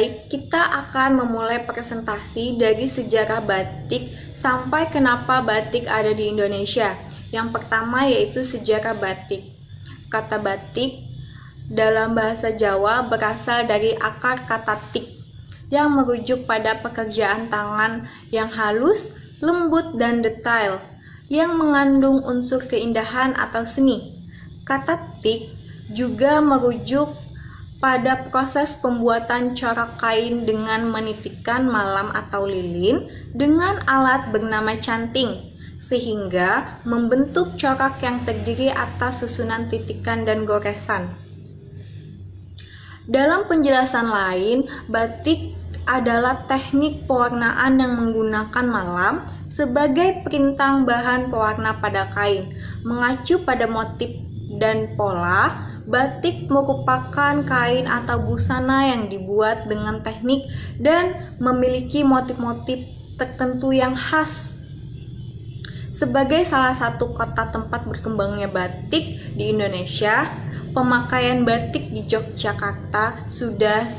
Baik, kita akan memulai presentasi dari sejarah batik sampai kenapa batik ada di Indonesia. Yang pertama yaitu sejarah batik. Kata batik dalam bahasa Jawa berasal dari akar kata tik yang merujuk pada pekerjaan tangan yang halus, lembut, dan detail yang mengandung unsur keindahan atau seni. Kata tik juga merujuk pada proses pembuatan corak kain dengan menitikkan malam atau lilin dengan alat bernama canting, sehingga membentuk corak yang terdiri atas susunan titikan dan goresan. Dalam penjelasan lain, batik adalah teknik pewarnaan yang menggunakan malam sebagai perintang bahan pewarna pada kain. Mengacu pada motif dan pola, batik merupakan kain atau busana yang dibuat dengan teknik dan memiliki motif-motif tertentu yang khas. Sebagai salah satu kota tempat berkembangnya batik di Indonesia, pemakaian batik di Yogyakarta sudah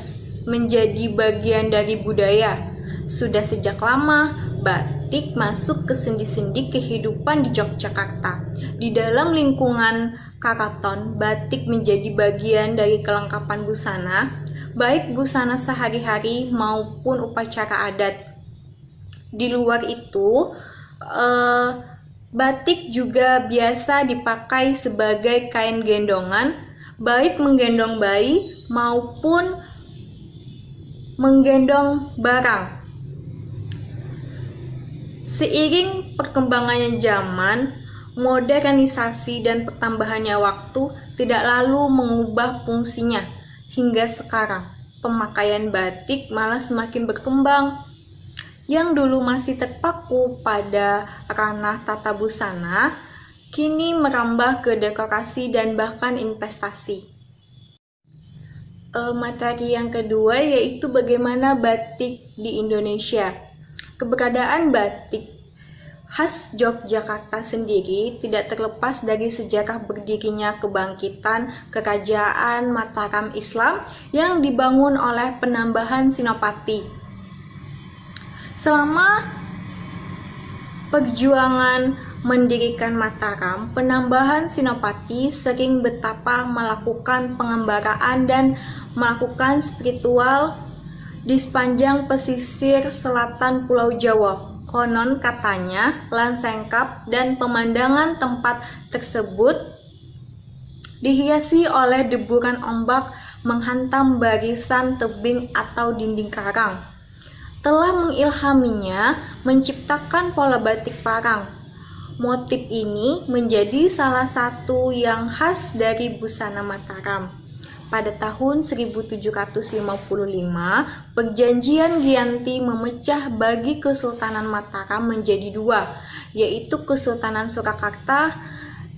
menjadi bagian dari budaya. Sudah sejak lama, batik masuk ke sendi-sendi kehidupan di Yogyakarta. Di dalam lingkungan keraton, batik menjadi bagian dari kelengkapan busana, baik busana sehari-hari maupun upacara adat. Di luar itu, batik juga biasa dipakai sebagai kain gendongan, baik menggendong bayi maupun menggendong barang. Seiring perkembangannya zaman, modernisasi dan pertambahannya waktu tidak lalu mengubah fungsinya. Hingga sekarang, pemakaian batik malah semakin berkembang. Yang dulu masih terpaku pada ranah tata busana, kini merambah ke dekorasi dan bahkan investasi. Materi yang kedua yaitu bagaimana batik di Indonesia. Keberadaan batik khas Yogyakarta sendiri tidak terlepas dari sejarah berdirinya kebangkitan Kerajaan Mataram Islam yang dibangun oleh penambahan Senopati. Selama perjuangan mendirikan Mataram, penambahan Senopati sering betapa melakukan pengembaraan dan melakukan spiritual di sepanjang pesisir selatan Pulau Jawa. Konon katanya, Lansengkap dan pemandangan tempat tersebut dihiasi oleh deburan ombak menghantam barisan tebing atau dinding karang. Telah mengilhaminya menciptakan pola batik parang. Motif ini menjadi salah satu yang khas dari busana Mataram. Pada tahun 1755, perjanjian Giyanti memecah bagi Kesultanan Mataram menjadi dua, yaitu Kesultanan Surakarta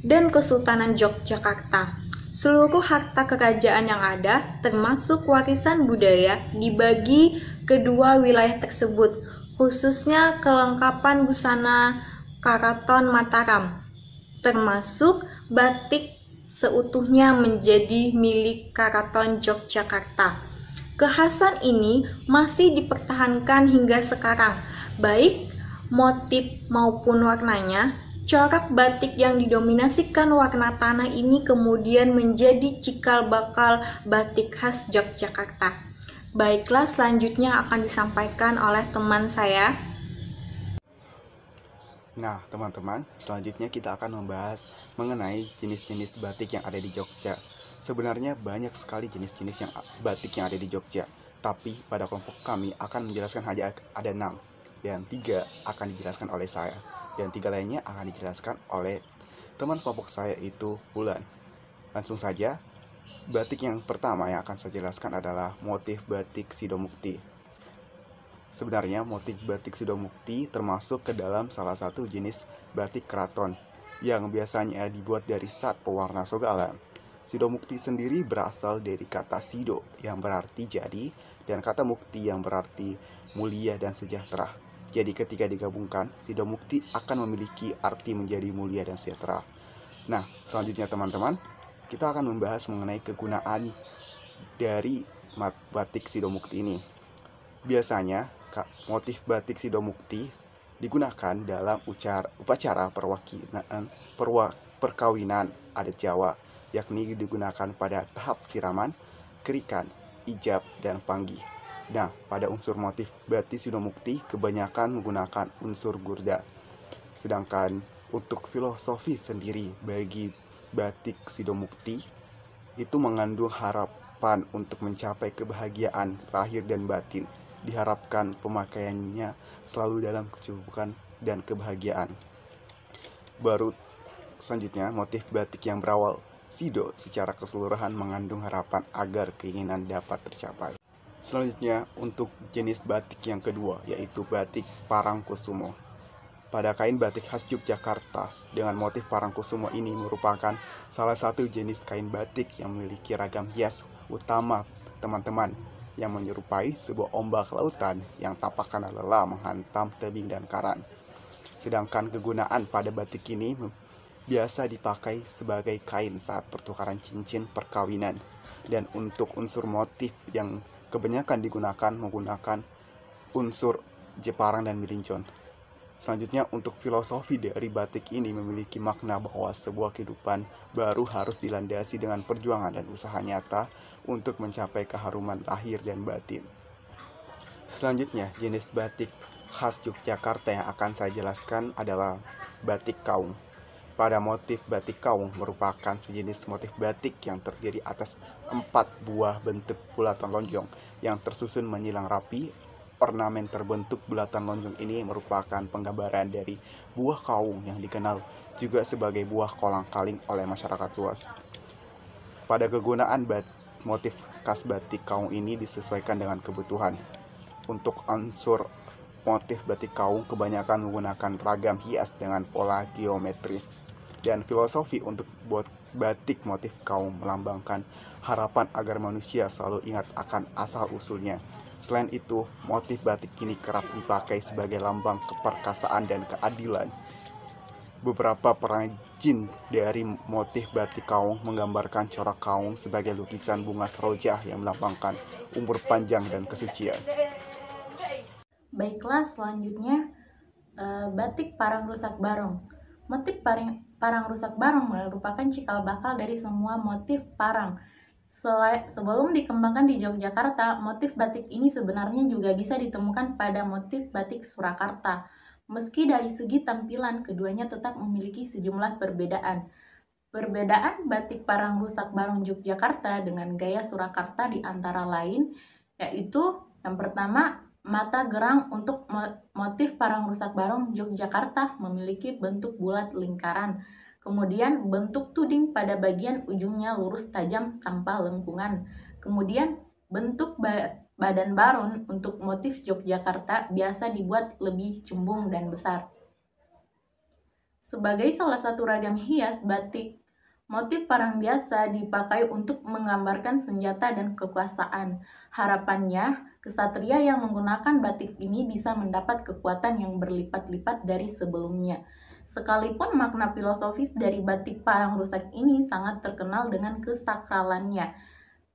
dan Kesultanan Yogyakarta. Seluruh harta kerajaan yang ada, termasuk warisan budaya, dibagi kedua wilayah tersebut, khususnya kelengkapan busana Karaton Mataram, termasuk batik seutuhnya menjadi milik Karaton Yogyakarta. Kekhasan ini masih dipertahankan hingga sekarang, baik motif maupun warnanya. Corak batik yang didominasikan warna tanah ini kemudian menjadi cikal bakal batik khas Yogyakarta. Baiklah, selanjutnya akan disampaikan oleh teman saya. Nah, teman-teman, selanjutnya kita akan membahas mengenai jenis-jenis batik yang ada di Jogja. Sebenarnya banyak sekali jenis-jenis batik yang ada di Jogja, tapi pada kelompok kami akan menjelaskan hanya ada 6, dan 3 akan dijelaskan oleh saya, dan 3 lainnya akan dijelaskan oleh teman kelompok saya, itu Wulan. Langsung saja, batik yang pertama yang akan saya jelaskan adalah motif batik Sidomukti. Sebenarnya motif batik Sidomukti termasuk ke dalam salah satu jenis batik keraton yang biasanya dibuat dari zat pewarna sogalan. Sidomukti sendiri berasal dari kata sido yang berarti jadi dan kata mukti yang berarti mulia dan sejahtera. Jadi ketika digabungkan, Sidomukti akan memiliki arti menjadi mulia dan sejahtera. Nah, selanjutnya teman-teman, kita akan membahas mengenai kegunaan dari batik Sidomukti ini. Biasanya, motif batik Sidomukti digunakan dalam upacara perkawinan adat Jawa, yakni digunakan pada tahap siraman, kerikan, ijab, dan panggih. Nah, pada unsur motif batik Sidomukti kebanyakan menggunakan unsur gurda. Sedangkan untuk filosofi sendiri bagi batik Sidomukti itu mengandung harapan untuk mencapai kebahagiaan lahir dan batin. Diharapkan pemakaiannya selalu dalam kecukupan dan kebahagiaan. Baru selanjutnya, motif batik yang berawal Sido secara keseluruhan mengandung harapan agar keinginan dapat tercapai. Selanjutnya, untuk jenis batik yang kedua, yaitu batik Parangkusumo. Pada kain batik khas Yogyakarta dengan motif Parangkusumo ini merupakan salah satu jenis kain batik yang memiliki ragam hias utama teman-teman yang menyerupai sebuah ombak lautan yang tampak karena lelah menghantam tebing dan karang. Sedangkan kegunaan pada batik ini biasa dipakai sebagai kain saat pertukaran cincin perkawinan. Dan untuk unsur motif yang kebanyakan digunakan menggunakan unsur Jeparang dan Melincon. Selanjutnya, untuk filosofi dari batik ini memiliki makna bahwa sebuah kehidupan baru harus dilandasi dengan perjuangan dan usaha nyata untuk mencapai keharuman lahir dan batin. Selanjutnya, jenis batik khas Yogyakarta yang akan saya jelaskan adalah batik Kaung. Pada motif batik Kaung merupakan sejenis motif batik yang terdiri atas 4 buah bentuk bulatan lonjong yang tersusun menyilang rapi. Ornamen terbentuk bulatan lonjong ini merupakan penggambaran dari buah kaung yang dikenal juga sebagai buah kolang-kaling oleh masyarakat luas. Pada kegunaan motif khas batik Kaung ini disesuaikan dengan kebutuhan. Untuk unsur motif batik Kaung kebanyakan menggunakan ragam hias dengan pola geometris. Dan filosofi untuk batik motif Kaung melambangkan harapan agar manusia selalu ingat akan asal-usulnya. Selain itu, motif batik ini kerap dipakai sebagai lambang keperkasaan dan keadilan. Beberapa perajin dari motif batik Kaung menggambarkan corak kaung sebagai lukisan bunga serojah yang melambangkan umur panjang dan kesucian. Baiklah, selanjutnya batik Parang Rusak Barong. Motif Parang Rusak Barong merupakan cikal bakal dari semua motif parang. Sebelum dikembangkan di Yogyakarta, motif batik ini sebenarnya juga bisa ditemukan pada motif batik Surakarta. Meski dari segi tampilan, keduanya tetap memiliki sejumlah perbedaan. Perbedaan batik Parang Rusak Barong Yogyakarta dengan gaya Surakarta di antara lain, yaitu yang pertama, mata gerang untuk motif Parang Rusak Barong Yogyakarta memiliki bentuk bulat lingkaran. Kemudian bentuk tuding pada bagian ujungnya lurus tajam tanpa lengkungan. Kemudian bentuk badan barong untuk motif Yogyakarta biasa dibuat lebih cembung dan besar. Sebagai salah satu ragam hias batik, motif parang biasa dipakai untuk menggambarkan senjata dan kekuasaan. Harapannya, kesatria yang menggunakan batik ini bisa mendapat kekuatan yang berlipat-lipat dari sebelumnya. Sekalipun makna filosofis dari batik Parang Rusak ini sangat terkenal dengan kesakralannya.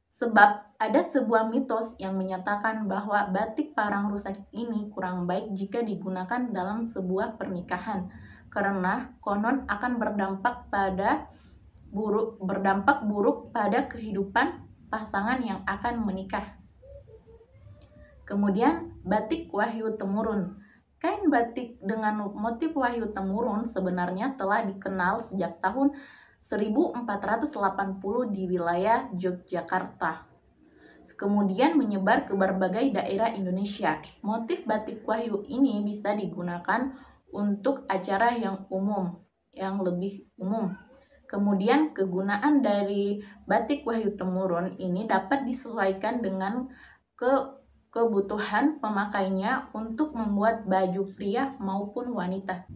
Sebab ada sebuah mitos yang menyatakan bahwa batik Parang Rusak ini kurang baik jika digunakan dalam sebuah pernikahan, karena konon akan berdampak buruk pada kehidupan pasangan yang akan menikah. Kemudian batik Wahyu Temurun. Kain batik dengan motif Wahyu Temurun sebenarnya telah dikenal sejak tahun 1480 di wilayah Yogyakarta. Kemudian menyebar ke berbagai daerah Indonesia. Motif batik Wahyu ini bisa digunakan untuk acara yang lebih umum. Kemudian kegunaan dari batik Wahyu Temurun ini dapat disesuaikan dengan kebutuhan pemakainya untuk membuat baju pria maupun wanita.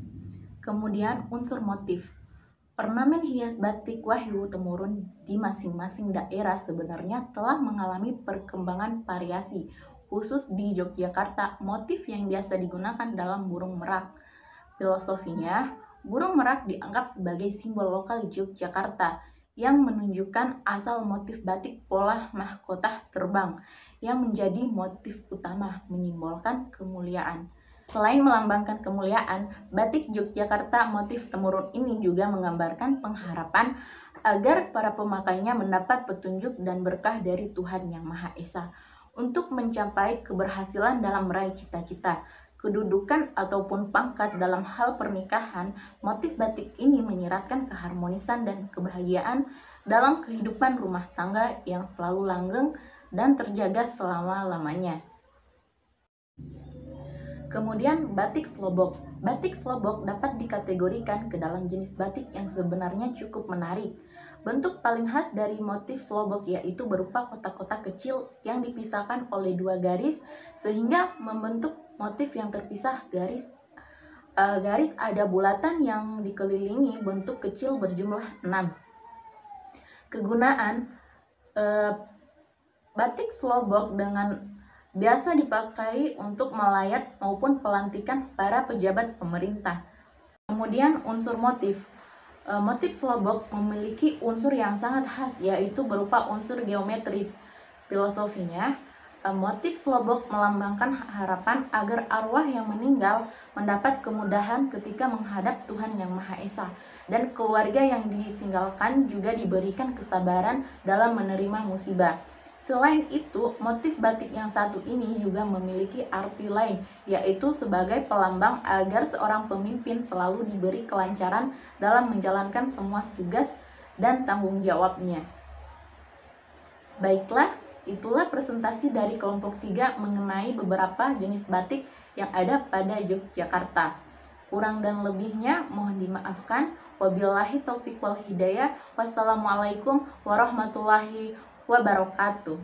Kemudian unsur motif. Ornamen hias batik Wahyu Temurun di masing-masing daerah sebenarnya telah mengalami perkembangan variasi. Khusus di Yogyakarta, motif yang biasa digunakan dalam burung merak. Filosofinya, burung merak dianggap sebagai simbol lokal Yogyakarta yang menunjukkan asal motif batik pola mahkota terbang yang menjadi motif utama menyimbolkan kemuliaan. Selain melambangkan kemuliaan, batik Yogyakarta motif temurun ini juga menggambarkan pengharapan agar para pemakainya mendapat petunjuk dan berkah dari Tuhan Yang Maha Esa untuk mencapai keberhasilan dalam meraih cita-cita, kedudukan ataupun pangkat dalam hal pernikahan. Motif batik ini menyiratkan keharmonisan dan kebahagiaan dalam kehidupan rumah tangga yang selalu langgeng dan terjaga selama-lamanya. Kemudian batik slobok. Batik slobok dapat dikategorikan ke dalam jenis batik yang sebenarnya cukup menarik. Bentuk paling khas dari motif slobok yaitu berupa kotak-kotak kecil yang dipisahkan oleh dua garis sehingga membentuk motif yang terpisah. Garis ada bulatan yang dikelilingi bentuk kecil berjumlah 6. Kegunaan batik slobok biasa dipakai untuk melayat maupun pelantikan para pejabat pemerintah. Kemudian unsur motif. Motif slobok memiliki unsur yang sangat khas, yaitu berupa unsur geometris. Filosofinya, motif slobok melambangkan harapan agar arwah yang meninggal mendapat kemudahan ketika menghadap Tuhan Yang Maha Esa, dan keluarga yang ditinggalkan juga diberikan kesabaran dalam menerima musibah. Selain itu, motif batik yang satu ini juga memiliki arti lain, yaitu sebagai pelambang agar seorang pemimpin selalu diberi kelancaran dalam menjalankan semua tugas dan tanggung jawabnya. Baiklah, itulah presentasi dari kelompok 3 mengenai beberapa jenis batik yang ada pada Yogyakarta. Kurang dan lebihnya mohon dimaafkan. Wabillahi taufiq wal hidayah. Wassalamualaikum warahmatullahi wabarakatuh.